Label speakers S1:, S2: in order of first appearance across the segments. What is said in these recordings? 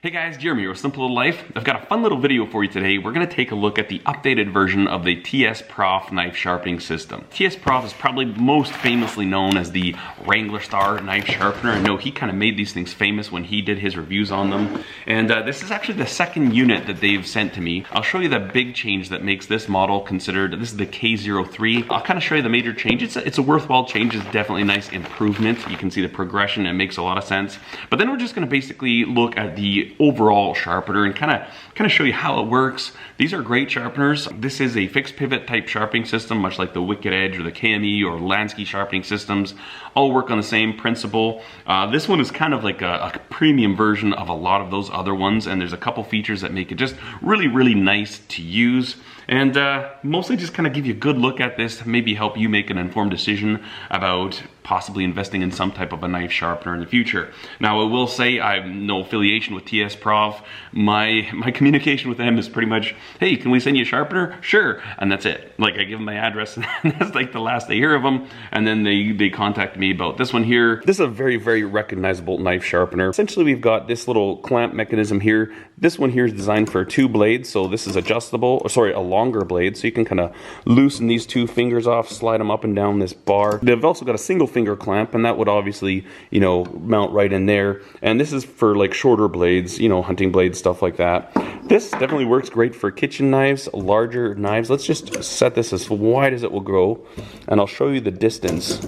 S1: Hey guys, Jeremy with Simple Little Life. I've got a fun little video for you today. We're going to take a look at the updated version of the TS Prof knife sharpening system. TS Prof is probably most famously known as the Wrangler Star knife sharpener. I know he kind of made these things famous when he did his reviews on them. And this is actually the second unit that they've sent to me. I'll show you the big change that makes this model considered, this is the K03. I'll kind of show you the major change. It's a worthwhile change. It's definitely a nice improvement. You can see the progression. It makes a lot of sense. But then we're just going to basically look at the overall sharpener and kind of show you how it works. These are great sharpeners. This is a fixed pivot type sharpening system, much like the Wicked Edge or the KME or Lansky sharpening systems. All work on the same principle. This one is kind of like a premium version of a lot of those other ones, and there's a couple features that make it just really nice to use. And mostly just kind of give you a good look at this, maybe help you make an informed decision about possibly investing in some type of a knife sharpener in the future. Now I will say I have no affiliation with TS Prof. My communication with them is pretty much, hey, can we send you a sharpener? Sure, and that's it. Like I give them my address and that's like the last I hear of them, and then they contact me about this one here. This is a very recognizable knife sharpener. Essentially we've got this little clamp mechanism here. This one here is designed for 2 blades, so this is adjustable, or sorry, a longer blade, so you can kind of loosen these 2 fingers off, slide them up and down this bar. They've also got a single finger clamp, and that would obviously, you know, mount right in there. And this is for like shorter blades, you know, hunting blades, stuff like that. This definitely works great for kitchen knives, larger knives. Let's just set this as wide as it will go, and I'll show you the distance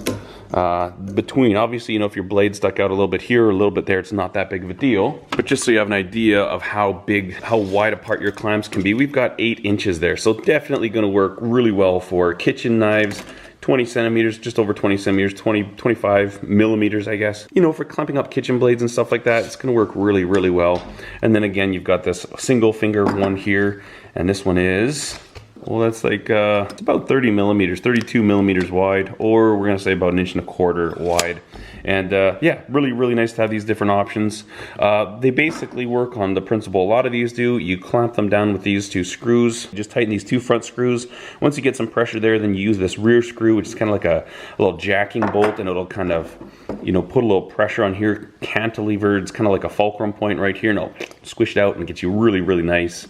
S1: between. Obviously, you know, if your blade stuck out a little bit here or a little bit there, it's not that big of a deal. But just so you have an idea of how wide apart your clamps can be, we've got 8 inches there. So definitely going to work really well for kitchen knives. 20 centimeters, just over 20 centimeters, 25 millimeters, I guess. You know, for clamping up kitchen blades and stuff like that, it's gonna work really well. And then again, you've got this single finger one here, and this one is, well, that's like, it's about 30 millimeters, 32 millimeters wide, or we're gonna say about 1.25 inches wide. And yeah, really nice to have these different options. They basically work on the principle a lot of these do. You clamp them down with these 2 screws. Just tighten these 2 front screws. Once you get some pressure there, then you use this rear screw, which is kind of like a little jacking bolt, and it'll kind of, you know, put a little pressure on here, cantilever. It's kind of like a fulcrum point right here, and it'll squish it out and get you really nice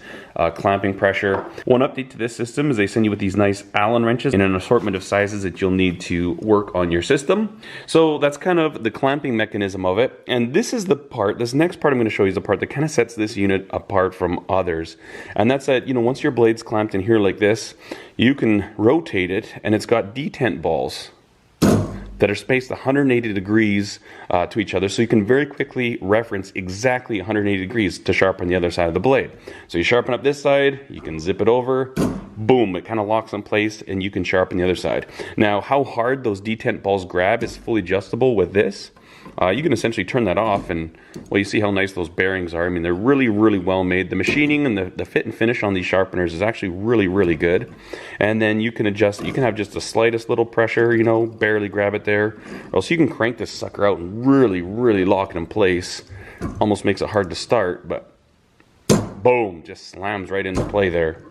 S1: clamping pressure. One update to this system is they send you with these nice Allen wrenches in an assortment of sizes that you'll need to work on your system. So that's kind of the clamping mechanism of it. And this is the part, this next part I'm going to show you is the part that kind of sets this unit apart from others. And that's that, you know, once your blade's clamped in here like this, you can rotate it, and it's got detent balls that are spaced 180 degrees to each other, so you can very quickly reference exactly 180 degrees to sharpen the other side of the blade. So you sharpen up this side, you can zip it over, boom, it kind of locks in place, and you can sharpen the other side. Now, how hard those detent balls grab is fully adjustable with this. You can essentially turn that off, and well, you see how nice those bearings are. I mean, they're really well made. The machining and the fit and finish on these sharpeners is actually really good. And then you can adjust, you can have just the slightest little pressure, you know, barely grab it there, or else you can crank this sucker out and really lock it in place. Almost makes it hard to start, but boom, just slams right into play there.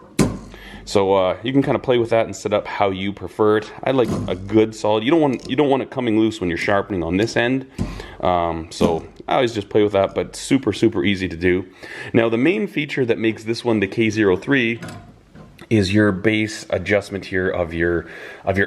S1: So you can kind of play with that and set up how you prefer it. I like a good solid. You don't want it coming loose when you're sharpening on this end. So I always just play with that, but super easy to do. Now the main feature that makes this one the K03 is your base adjustment here of your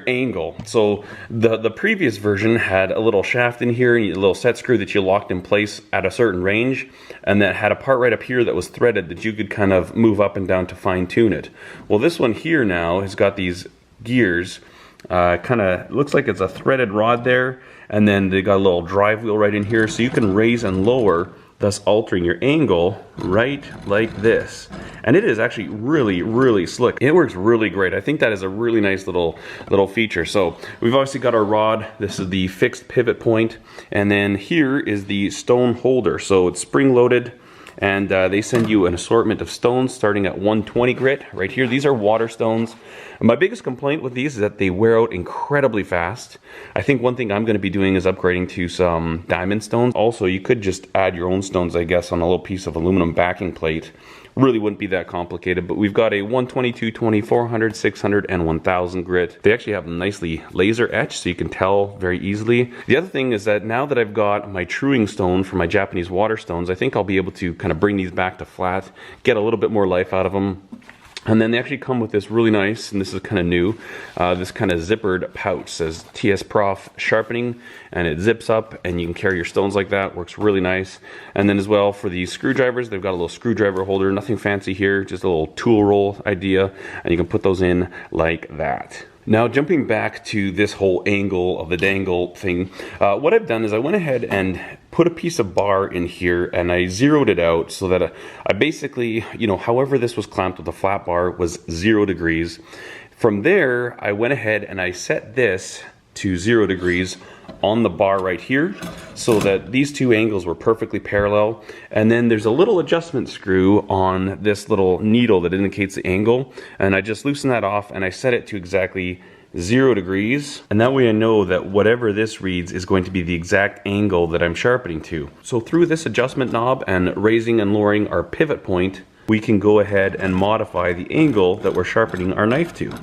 S1: angle. So the previous version had a little shaft in here and a little set screw that you locked in place at a certain range, and that had a part right up here that was threaded that you could kind of move up and down to fine tune it. Well, this one here now has got these gears, kind of looks like it's a threaded rod there, and then they got a little drive wheel right in here, so you can raise and lower, thus altering your angle right like this. And it is actually really slick. It works really great. I think that is a really nice little feature. So we've obviously got our rod. This is the fixed pivot point, and then here is the stone holder. So it's spring loaded, and they send you an assortment of stones starting at 120 grit right here. These are water stones. And my biggest complaint with these is that they wear out incredibly fast. I think one thing I'm going to be doing is upgrading to some diamond stones. Also, you could just add your own stones, I guess, on a little piece of aluminum backing plate. Really wouldn't be that complicated, but we've got a 120, 220, 400, 600, and 1000 grit. They actually have them nicely laser etched, so you can tell very easily. The other thing is that now that I've got my truing stone for my Japanese water stones, I think I'll be able to kind kind of bring these back to flat, get a little bit more life out of them. And then they actually come with this really nice, and this is kind of new, this kind of zippered pouch. It says TS Prof sharpening, and it zips up and you can carry your stones like that. Works really nice. And then as well for the screwdrivers, they've got a little screwdriver holder, nothing fancy here, just a little tool roll idea, and you can put those in like that. Now jumping back to this whole angle of the dangle thing, what I've done is I went ahead and put a piece of bar in here and I zeroed it out so that I basically, you know, however this was clamped with a flat bar was 0 degrees. From there, I went ahead and I set this to 0 degrees on the bar right here so that these two angles were perfectly parallel. And then there's a little adjustment screw on this little needle that indicates the angle, and I just loosen that off and I set it to exactly 0 degrees, and that way I know that whatever this reads is going to be the exact angle that I'm sharpening to. So through this adjustment knob and raising and lowering our pivot point, we can go ahead and modify the angle that we're sharpening our knife to.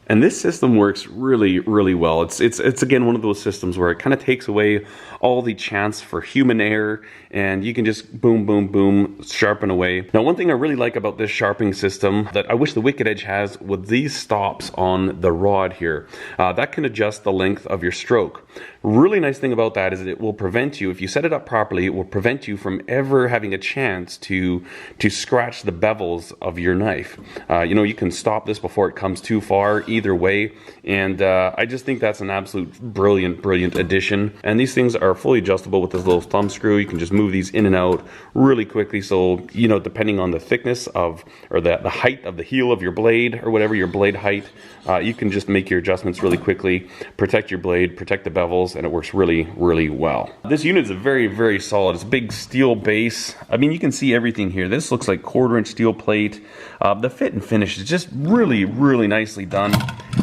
S1: And this system works really, really well. It's again one of those systems where it kind of takes away all the chance for human error, and you can just boom, boom, boom, sharpen away. Now, one thing I really like about this sharpening system that I wish the Wicked Edge has with these stops on the rod here. That can adjust the length of your stroke. Really nice thing about that is it will prevent you, if you set it up properly, it will prevent you from ever having a chance to scratch the bevels of your knife. You know, you can stop this before it comes too far either way, and I just think that's an absolute brilliant addition. And these things are fully adjustable with this little thumb screw. You can just move these in and out really quickly, so you know, depending on the thickness of, or the height of the heel of your blade, or whatever your blade height, you can just make your adjustments really quickly, protect your blade, protect the bevels, and it works really, really well. This unit is very, very solid. It's a big steel base. I mean, you can see everything here. This looks like 1/4-inch steel plate. The fit and finish is just really, really nicely done.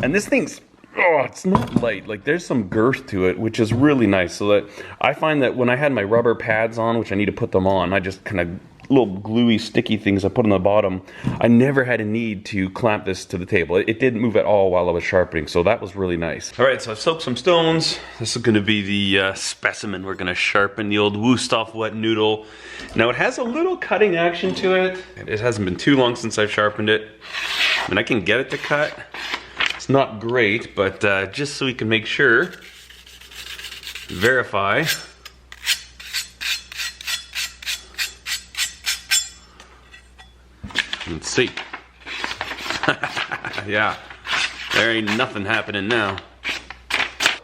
S1: And this thing's, oh, it's not light. Like, there's some girth to it, which is really nice. So that I find that when I had my rubber pads on, which I need to put them on, I just kind of little gluey, sticky things I put on the bottom, I never had a need to clamp this to the table. It didn't move at all while I was sharpening, so that was really nice. All right, so I've soaked some stones. This is going to be the specimen we're going to sharpen, the old Wusthof wet noodle. Now, it has a little cutting action to it. It hasn't been too long since I've sharpened it. I mean, I can get it to cut. It's not great, but just so we can make sure, verify. Let's see. Yeah, there ain't nothing happening now.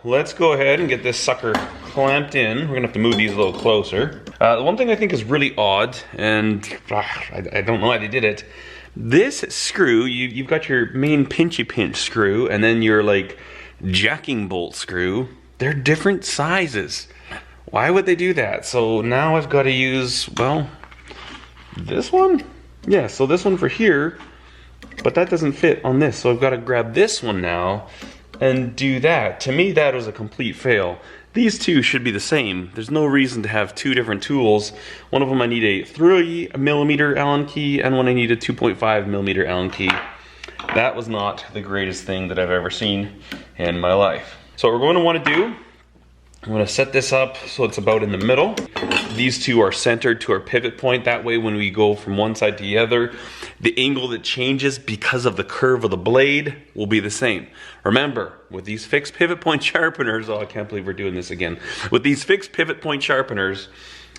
S1: Let's go ahead and get this sucker clamped in. We're gonna have to move these a little closer. The one thing I think is really odd, and I don't know why they did it. This screw, you've got your main pinchy pinch screw, and then your like jacking bolt screw. They're different sizes. Why would they do that? So now I've got to use, well, this one? Yeah, so this one for here, but that doesn't fit on this, so I've got to grab this one now and do that. To me, that was a complete fail. These two should be the same. There's no reason to have two different tools. One of them I need a 3mm Allen key, and one I need a 2.5mm Allen key. That was not the greatest thing that I've ever seen in my life. So what we're going to want to do, I'm going to set this up so it's about in the middle. These two are centered to our pivot point. That way when we go from one side to the other, the angle that changes because of the curve of the blade will be the same. Remember, with these fixed pivot point sharpeners, oh, I can't believe we're doing this again. With these fixed pivot point sharpeners,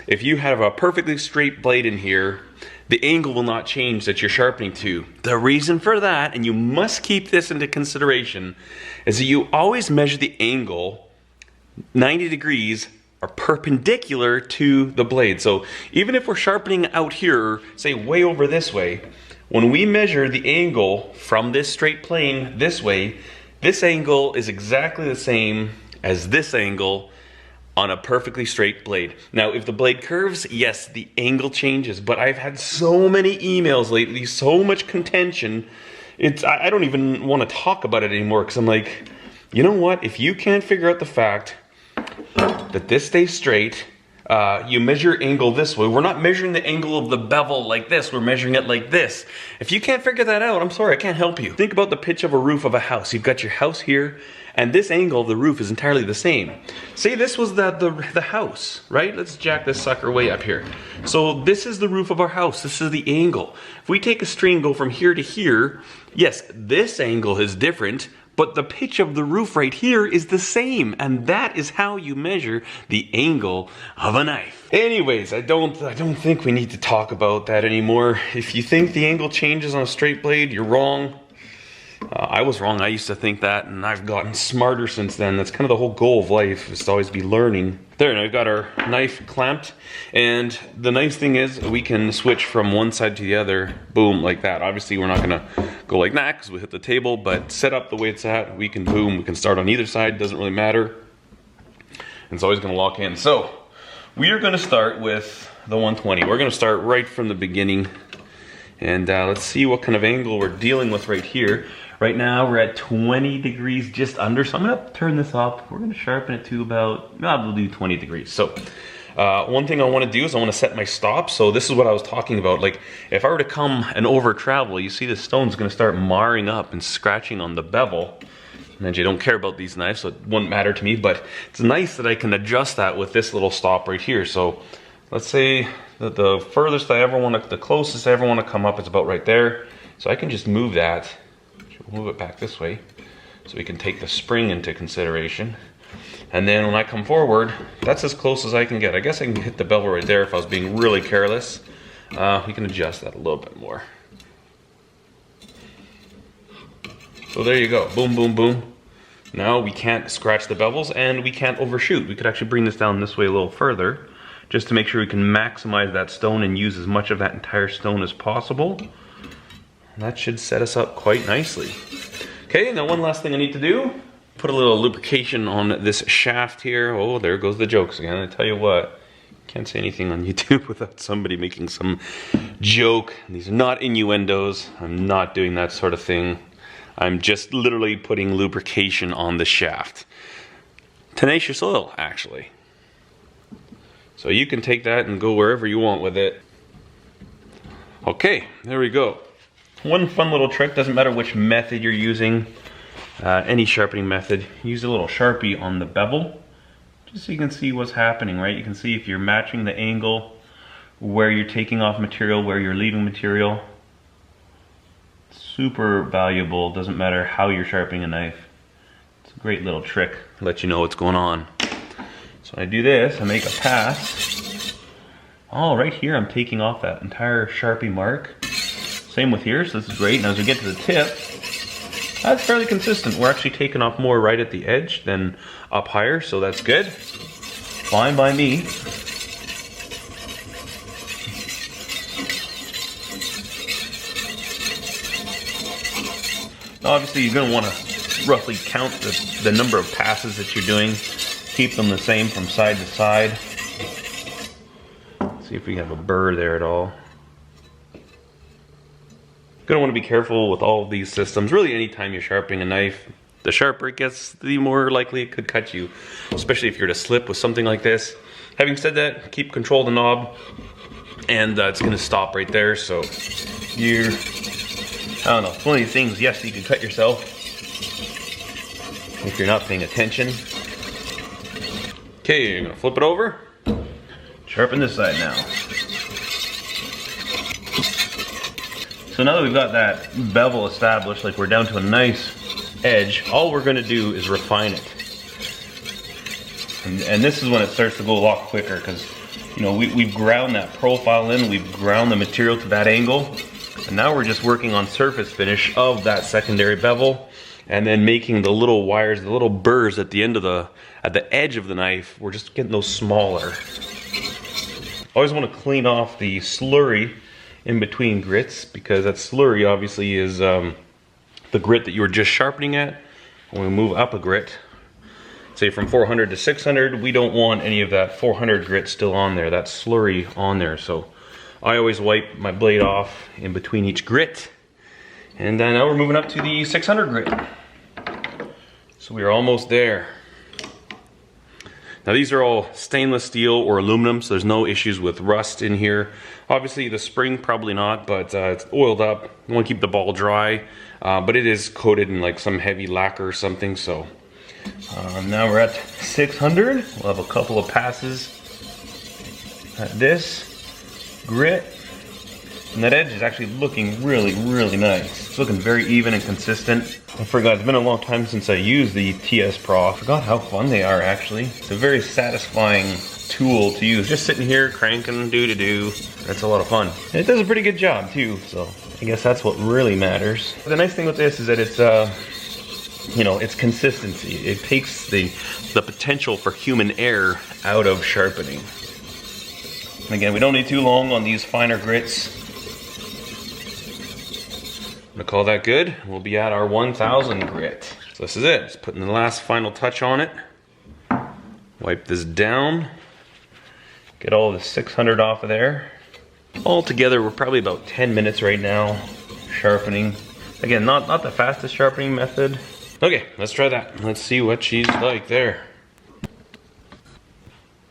S1: if you have a perfectly straight blade in here, the angle will not change that you're sharpening to. The reason for that, and you must keep this into consideration, is that you always measure the angle 90 degrees are perpendicular to the blade. So even if we're sharpening out here, say way over this way, when we measure the angle from this straight plane this way, this angle is exactly the same as this angle on a perfectly straight blade. Now, if the blade curves, yes, the angle changes, but I've had so many emails lately, so much contention, I don't even want to talk about it anymore, because I'm like, you know what, if you can't figure out the fact that this stays straight, you measure angle this way. We're not measuring the angle of the bevel like this, we're measuring it like this. If you can't figure that out, I'm sorry, I can't help you. Think about the pitch of a roof of a house. You've got your house here, And this angle of the roof is entirely the same. Say this was the house, right? Let's jack this sucker way up here. So this is the roof of our house. This is the angle. If we take a string, go from here to here, yes, this angle is different, but the pitch of the roof right here is the same, and that is how you measure the angle of a knife. Anyways, I don't think we need to talk about that anymore. If you think the angle changes on a straight blade, you're wrong. I was wrong. I used to think that, and I've gotten smarter since then. That's kind of the whole goal of life, is to always be learning. There, now we've got our knife clamped, and the nice thing is we can switch from one side to the other, boom, like that. Obviously, we're not gonna go like that because we hit the table, but set up the way it's at, we can boom, we can start on either side, doesn't really matter. And it's always gonna lock in. So, we are gonna start with the 120. We're gonna start right from the beginning, and let's see what kind of angle we're dealing with right here. Right now we're at 20 degrees just under, so I'm gonna turn this up. We're gonna sharpen it to about, we'll do 20 degrees. So one thing I wanna do is I wanna set my stop. So this is what I was talking about. Like if I were to come and over travel, you see the stone's gonna start marring up and scratching on the bevel. And you don't care about these knives, so it wouldn't matter to me, but it's nice that I can adjust that with this little stop right here. So let's say that the furthest I ever wanna, the closest I ever wanna come up is about right there. So I can just move that. Move it back this way so we can take the spring into consideration. And then when I come forward, that's as close as I can get. I guess I can hit the bevel right there if I was being really careless. We can adjust that a little bit more. So there you go, boom, boom, boom. Now we can't scratch the bevels and we can't overshoot. We could actually bring this down this way a little further just to make sure we can maximize that stone and use as much of that entire stone as possible. That should set us up quite nicely. Okay, now one last thing I need to do, put a little lubrication on this shaft here. Oh, there goes the jokes again. I tell you what, can't say anything on YouTube without somebody making some joke. These are not innuendos. I'm not doing that sort of thing. I'm just literally putting lubrication on the shaft. Tenacious oil, actually. So you can take that and go wherever you want with it. Okay, there we go. One fun little trick, doesn't matter which method you're using, any sharpening method, use a little Sharpie on the bevel, just so you can see what's happening, right? You can see if you're matching the angle, where you're taking off material, where you're leaving material. Super valuable, doesn't matter how you're sharpening a knife. It's a great little trick, let you know what's going on. So I do this, I make a pass. Oh, right here I'm taking off that entire Sharpie mark. Same with here, so this is great. Now as we get to the tip, that's fairly consistent. We're actually taking off more right at the edge than up higher, so that's good. Fine by me. Now obviously you're gonna wanna roughly count the number of passes that you're doing. Keep them the same from side to side. See if we have a burr there at all. You're gonna want to be careful with all of these systems. Really, anytime you're sharpening a knife, the sharper it gets, the more likely it could cut you, especially if you're to slip with something like this. Having said that, keep control of the knob, and it's gonna stop right there. So I don't know, it's one of these things, yes, you can cut yourself if you're not paying attention. Okay, you're gonna flip it over, sharpen this side now. So now that we've got that bevel established, like we're down to a nice edge, all we're gonna do is refine it. And this is when it starts to go a lot quicker, because you know, we've ground that profile in, we've ground the material to that angle, and now we're just working on surface finish of that secondary bevel, and then making the little wires, the little burrs at the end of at the edge of the knife, we're just getting those smaller. Always want to clean off the slurry in between grits, because that slurry obviously is the grit that you were just sharpening at. When we move up a grit, say from 400 to 600, we don't want any of that 400 grit still on there, that slurry on there. So I always wipe my blade off in between each grit. And then now we're moving up to the 600 grit. So we are almost there. Now these are all stainless steel or aluminum, so there's no issues with rust in here. Obviously the spring, probably not, but it's oiled up. You want to keep the ball dry, but it is coated in like some heavy lacquer or something, so Now we're at 600. We'll have a couple of passes at this grit. And that edge is actually looking really, really nice. It's looking very even and consistent. I forgot, it's been a long time since I used the TS Prof. I forgot how fun they are actually. It's a very satisfying tool to use. Just sitting here cranking, do-do-do. That's a lot of fun. And it does a pretty good job too, so I guess that's what really matters. The nice thing with this is that it's, you know, it's consistency. It takes the potential for human error out of sharpening. And again, we don't need too long on these finer grits. I'm gonna call that good. We'll be at our 1000 grit. So this is it. Just putting the last final touch on it. Wipe this down. Get all the 600 off of there. All together, we're probably about 10 minutes right now sharpening. Again, not the fastest sharpening method. Okay, let's try that. Let's see what she's like there.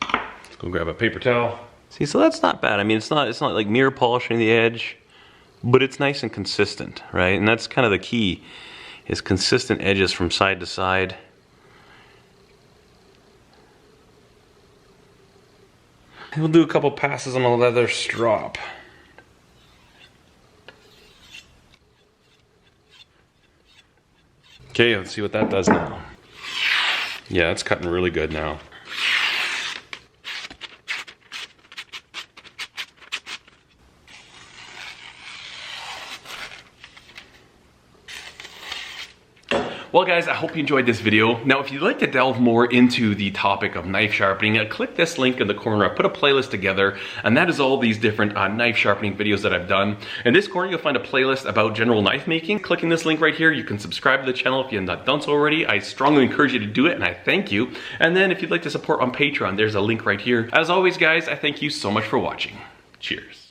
S1: Let's go grab a paper towel. See, so that's not bad. I mean, it's not like mirror polishing the edge, but it's nice and consistent, right? And that's kind of the key, is consistent edges from side to side. And we'll do a couple passes on a leather strop. Okay, let's see what that does now. Yeah, it's cutting really good now. Well guys, I hope you enjoyed this video. Now if you'd like to delve more into the topic of knife sharpening, click this link in the corner. I put a playlist together, and that is all these different knife sharpening videos that I've done. In this corner you'll find a playlist about general knife making. Clicking this link right here, you can subscribe to the channel if you have not done so already. I strongly encourage you to do it, and I thank you. And then if you'd like to support on Patreon, there's a link right here. As always guys, I thank you so much for watching. Cheers.